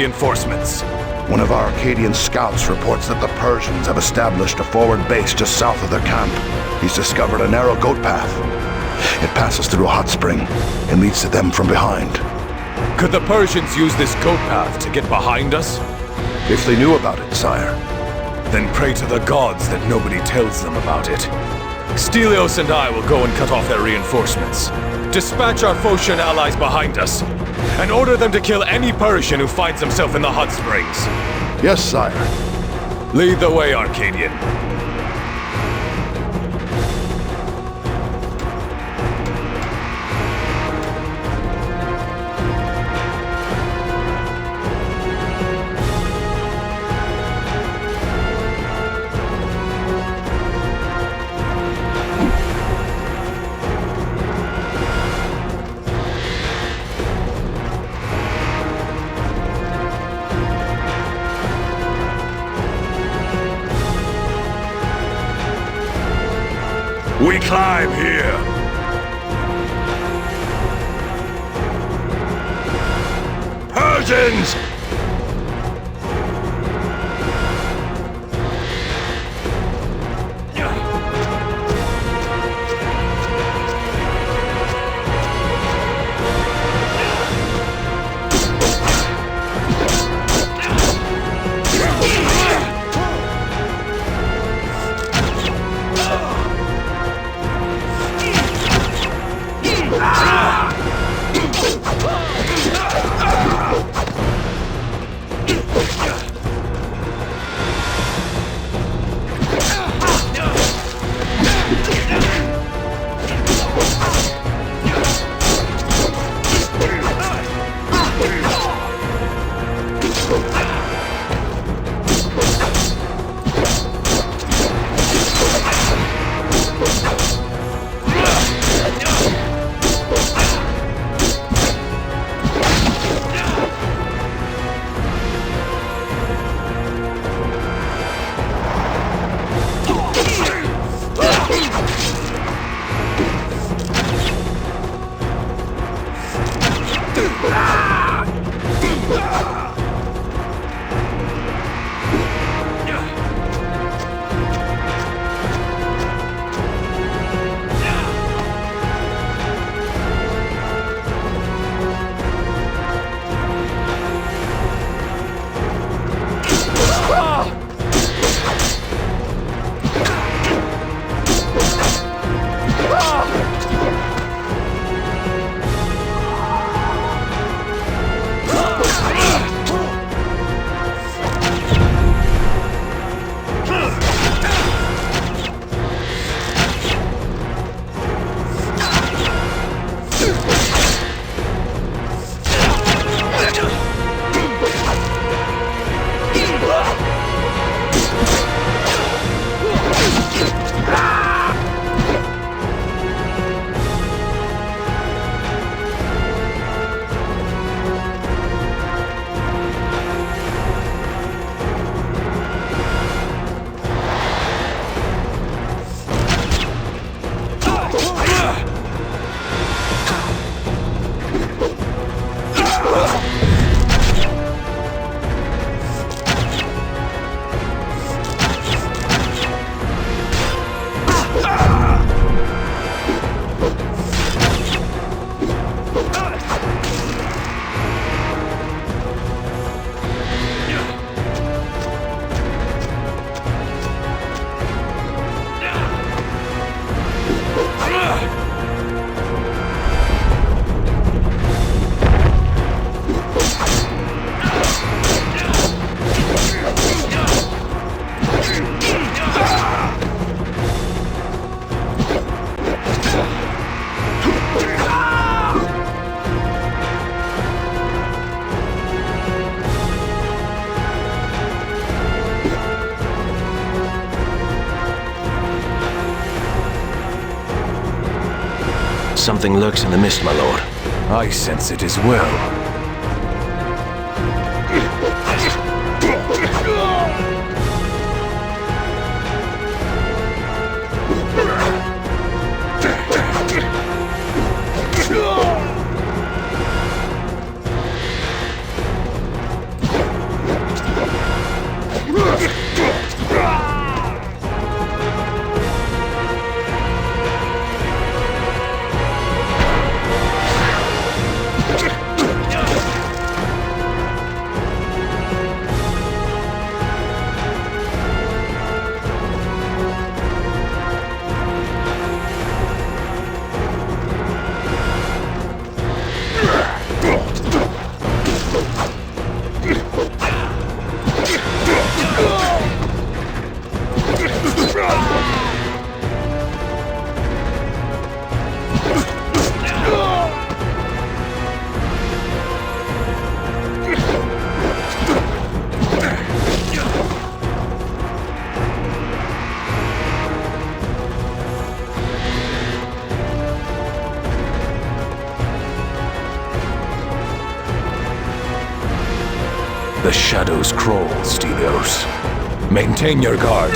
reinforcements? One of our Arcadian scouts reports that the Persians have established a forward base just south of their camp. He's discovered a narrow goat path. It passes through a hot spring and leads to them from behind. Could the Persians use this goat path to get behind us? If they knew about it, sire. Then pray to the gods that nobody tells them about it. Stelios and I will go and cut off their reinforcements. Dispatch our Phocian allies behind us, and order them to kill any Persian who finds himself in the hot springs. Yes, sire. Lead the way, Arcadian. We climb here! Persians! Something lurks in the mist, my lord. I sense it as well. The shadows crawl, Stelios. Maintain your guard.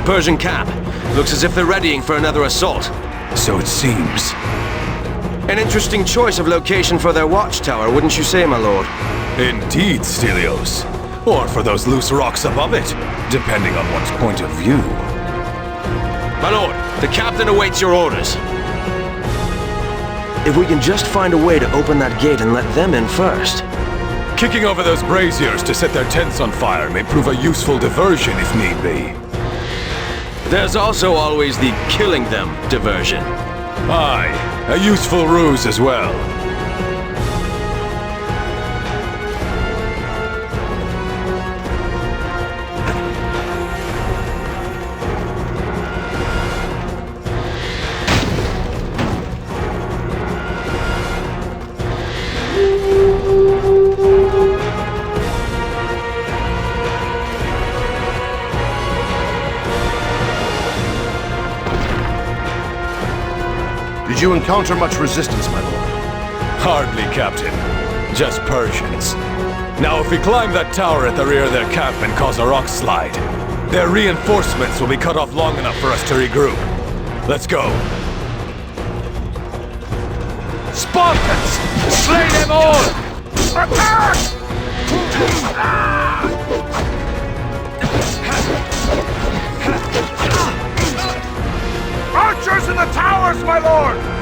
The Persian camp. Looks as if they're readying for another assault. So it seems. An interesting choice of location for their watchtower, wouldn't you say, my lord? Indeed, Stelios. Or for those loose rocks above it, depending on one's point of view. My lord, the captain awaits your orders. If we can just find a way to open that gate and let them in first. Kicking over those braziers to set their tents on fire may prove a useful diversion if need be. There's also always the killing them diversion. Aye, a useful ruse as well. Did you encounter much resistance, my lord? Hardly, Captain. Just Persians. Now, if we climb that tower at the rear of their camp and cause a rock slide, Their reinforcements will be cut off long enough for us to regroup. Let's go. Spartans! Slay them all! Attack! Archers in the towers, my lord!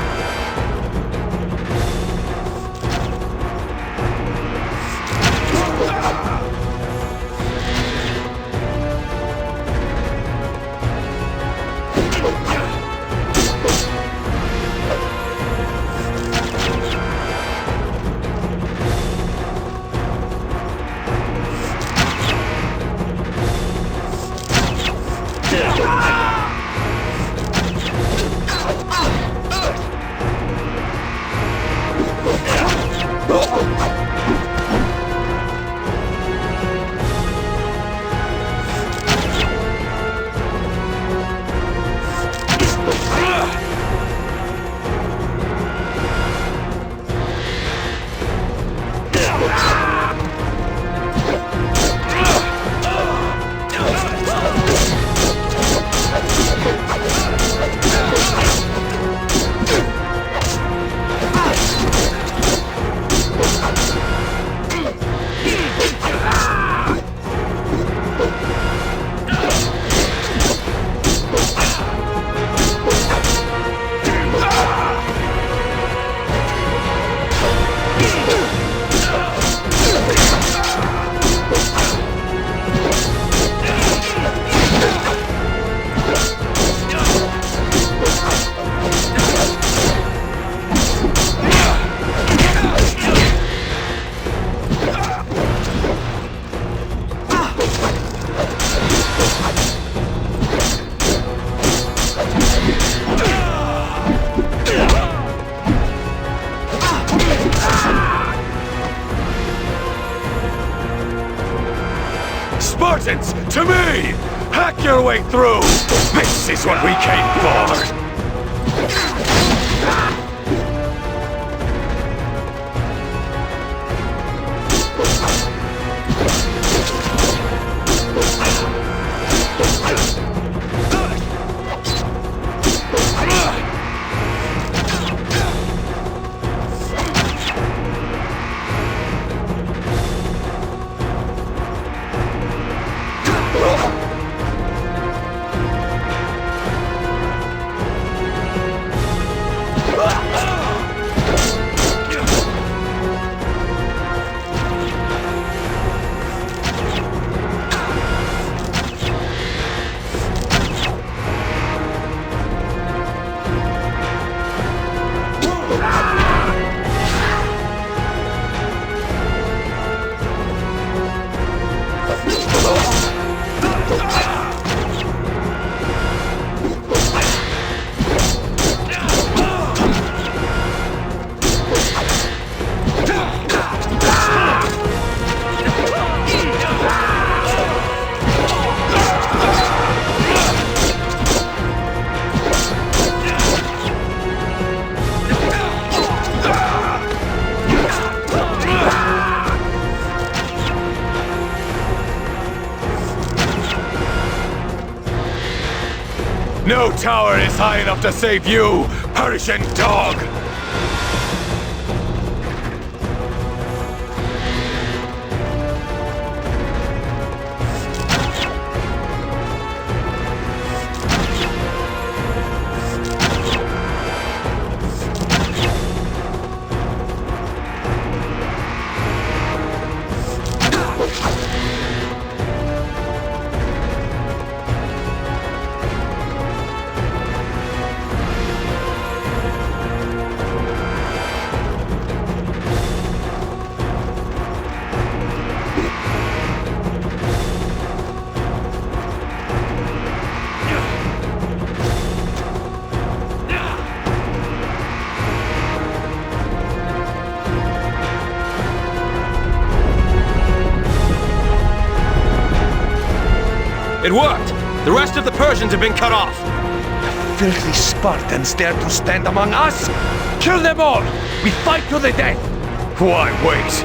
Spartans, to me! Hack your way through! This is what we came for! No tower is high enough to save you, Persian dog! It worked! The rest of the Persians have been cut off! The filthy Spartans dare to stand among us? Kill them all! We fight to the death! Why wait?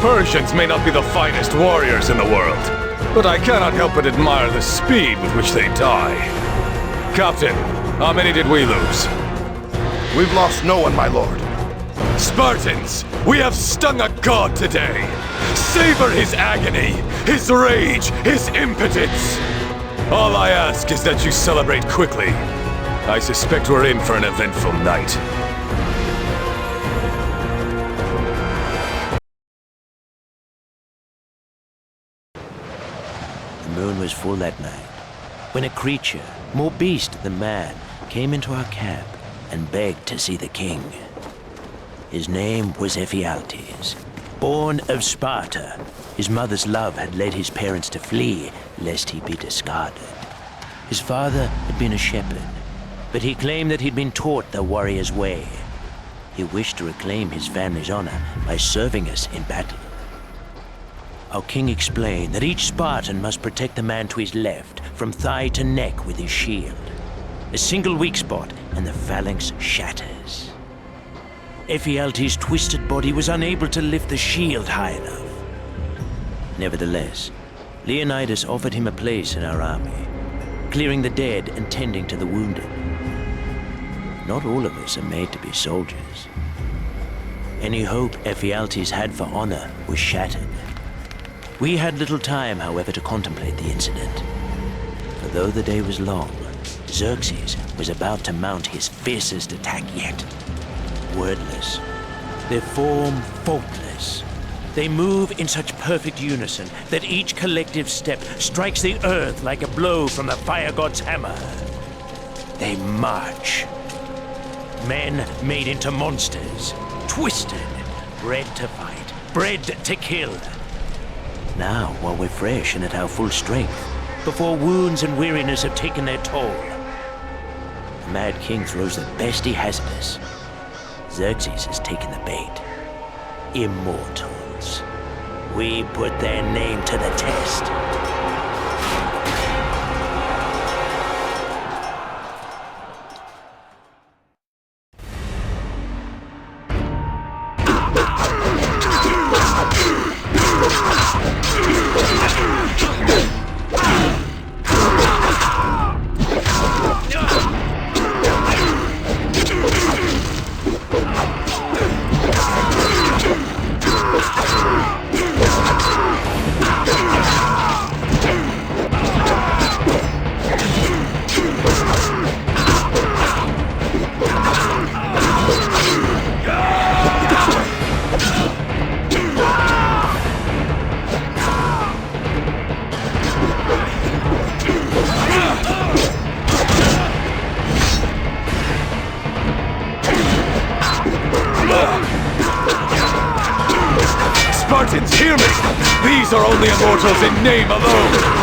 Persians may not be the finest warriors in the world, but I cannot help but admire the speed with which they die. Captain, how many did we lose? We've lost no one, my lord. Spartans, we have stung a god today. Savor his agony, his rage, his impotence. All I ask is that you celebrate quickly. I suspect we're in for an eventful night. The moon was full that night, when a creature, more beast than man, came into our camp and begged to see the king. His name was Ephialtes, born of Sparta. His mother's love had led his parents to flee, lest he be discarded. His father had been a shepherd, but he claimed that he'd been taught the warrior's way. He wished to reclaim his family's honor by serving us in battle. Our king explained that each Spartan must protect the man to his left, from thigh to neck with his shield. A single weak spot, and the phalanx shatters. Ephialtes' twisted body was unable to lift the shield high enough. Nevertheless, Leonidas offered him a place in our army, clearing the dead and tending to the wounded. Not all of us are made to be soldiers. Any hope Ephialtes had for honor was shattered. We had little time, however, to contemplate the incident. For though the day was long, Xerxes was about to mount his fiercest attack yet. Wordless, their form faultless. They move in such perfect unison that each collective step strikes the earth like a blow from the fire god's hammer. They march. Men made into monsters, twisted, bred to fight, bred to kill. Now, while we're fresh and at our full strength, before wounds and weariness have taken their toll, the Mad King throws the best he has of us. Xerxes has taken the bait. Immortals. We put their name to the test. Spartans, hear me! These are only immortals in name alone!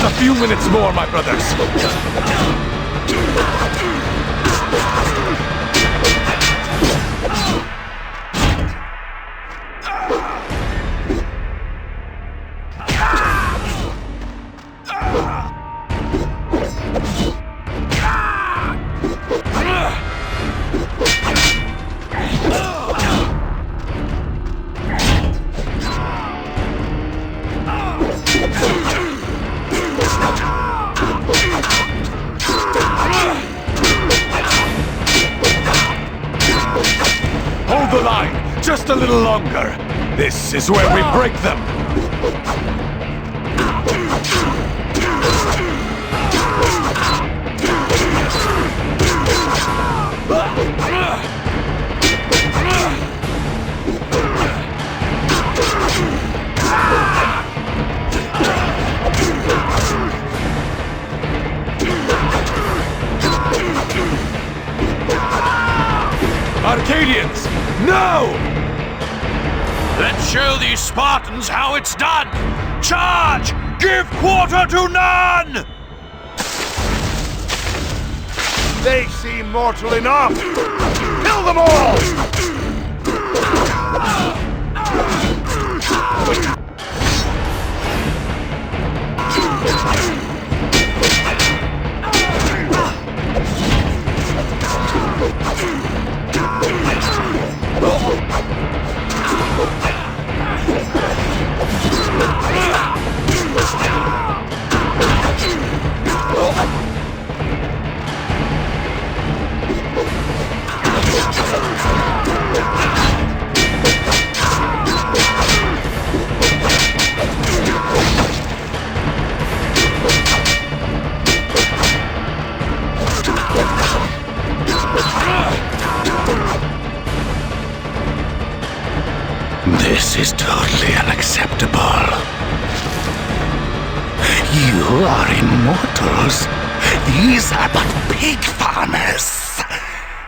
A few minutes more, my brothers. little longer. This is where we break them. Arcadians, no! Let's show these Spartans how it's done! Charge! Give quarter to none! They seem mortal enough! Kill them all! This is totally unacceptable. You are immortals. These are but pig farmers.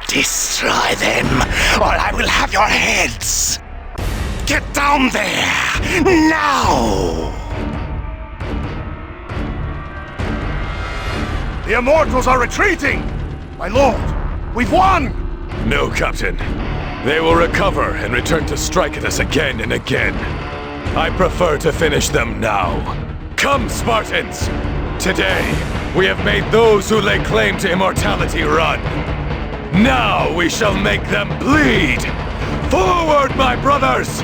Destroy them, or I will have your heads. Get down there, now! The Immortals are retreating! My lord, we've won! No, Captain. They will recover and return to strike at us again and again. I prefer to finish them now. Come, Spartans! Today, we have made those who lay claim to immortality run. Now we shall make them bleed! Forward, my brothers!